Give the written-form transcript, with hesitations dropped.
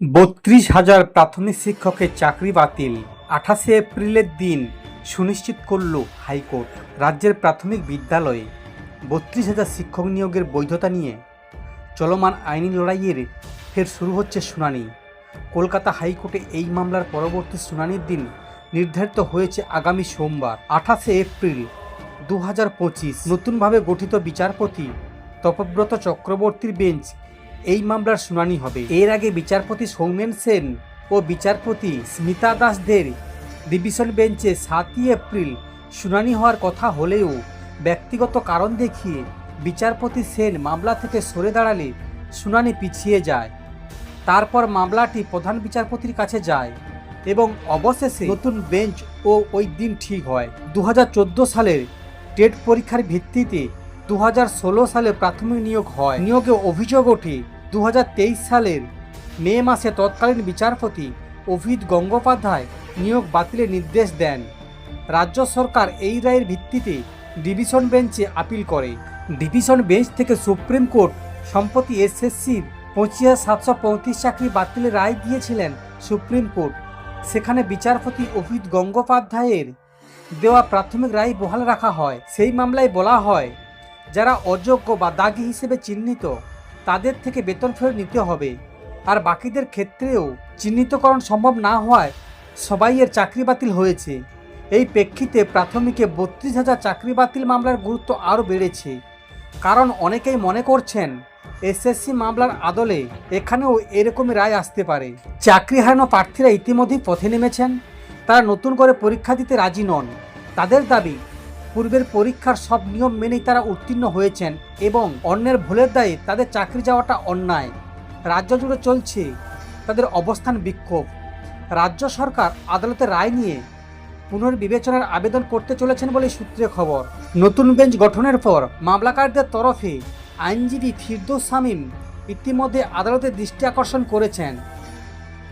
৩২,০০০ প্রাথমিক শিক্ষকের চাকরি বাতিল। ২৮শে এপ্রিলের দিন সুনিশ্চিত করল হাইকোর্ট। রাজ্যের প্রাথমিক বিদ্যালয়ে ৩২,০০০ শিক্ষক নিয়োগের বৈধতা নিয়ে চলমান আইনি লড়াইয়ের ফের শুরু হচ্ছে শুনানি। কলকাতা হাইকোর্টে এই মামলার পরবর্তী শুনানির দিন নির্ধারিত হয়েছে আগামী সোমবার ২৮শে এপ্রিল ২০২৫। নতুনভাবে গঠিত বিচারপতি তপব্রত চক্রবর্তীর বেঞ্চ এই মামলার শুনানি হবে। এর আগে বিচারপতি সৌমেন সেন ও বিচারপতি স্মিতা দাসদের ডিভিশন বেঞ্চে ৭ই এপ্রিল শুনানি হওয়ার কথা হলেও ব্যক্তিগত কারণ দেখিয়ে বিচারপতি সেন মামলা থেকে সরে দাঁড়ালে শুনানি পিছিয়ে যায়। তারপর মামলাটি প্রধান বিচারপতির কাছে যায় এবং অবশেষে নতুন বেঞ্চ ও ওই দিন ঠিক হয়। ২০১৪ সালের টেট পরীক্ষার ভিত্তিতে ২০১৬ সালে প্রাথমিক নিয়োগ হয়। নিয়োগে অভিযোগ ওঠে ২০২৩ সালের মে মাসে তৎকালীন বিচারপতি অভিজিৎ গঙ্গোপাধ্যায় নিয়োগ বাতিলের নির্দেশ দেন। রাজ্য সরকার এই রায়ের ভিত্তিতে ডিভিশন বেঞ্চে আপিল করে। ডিভিশন বেঞ্চ থেকে সুপ্রিম কোর্ট সম্প্রতি এসএসসির ২৫,৭৩৫ চাকরি বাতিলের রায় দিয়েছিলেন সুপ্রিম কোর্ট। সেখানে বিচারপতি অভিজিৎ গঙ্গোপাধ্যায়ের দেওয়া প্রাথমিক রায় বহাল রাখা হয়। সেই মামলায় বলা হয়, যারা অযোগ্য বা দাগী হিসেবে চিহ্নিত তাদের থেকে বেতন ফেরত নিতে হবে, আর বাকিদের ক্ষেত্রেও চিহ্নিতকরণ সম্ভব না হওয়ায় সবাইয়ের চাকরি বাতিল হয়েছে। এই প্রেক্ষিতে প্রাথমিকে ৩২,০০০ চাকরি বাতিল মামলার গুরুত্ব আরও বেড়েছে, কারণ অনেকেই মনে করছেন এসএসসি মামলার আদলে এখানেও এরকমই রায় আসতে পারে। চাকরি হারানো প্রার্থীরা ইতিমধ্যেই পথে নেমেছেন। তারা নতুন করে পরীক্ষা দিতে রাজি নন। তাদের দাবি, পূর্বের পরীক্ষার সব নিয়ম মেনেই তারা উত্তীর্ণ হয়েছেন এবং অন্যের ভুলের দায়ে তাদের চাকরি যাওয়াটা অন্যায়। রাজ্য জুড়ে চলছে তাদের অবস্থান বিক্ষোভ। রাজ্য সরকার আদালতের রায় নিয়ে পুনর্বিবেচনার আবেদন করতে চলেছেন বলে সূত্রে খবর। নতুন বেঞ্চ গঠনের পর মামলাকারীদের তরফে আইনজীবী ফিরদৌস শামীম ইতিমধ্যে আদালতের দৃষ্টি আকর্ষণ করেছেন।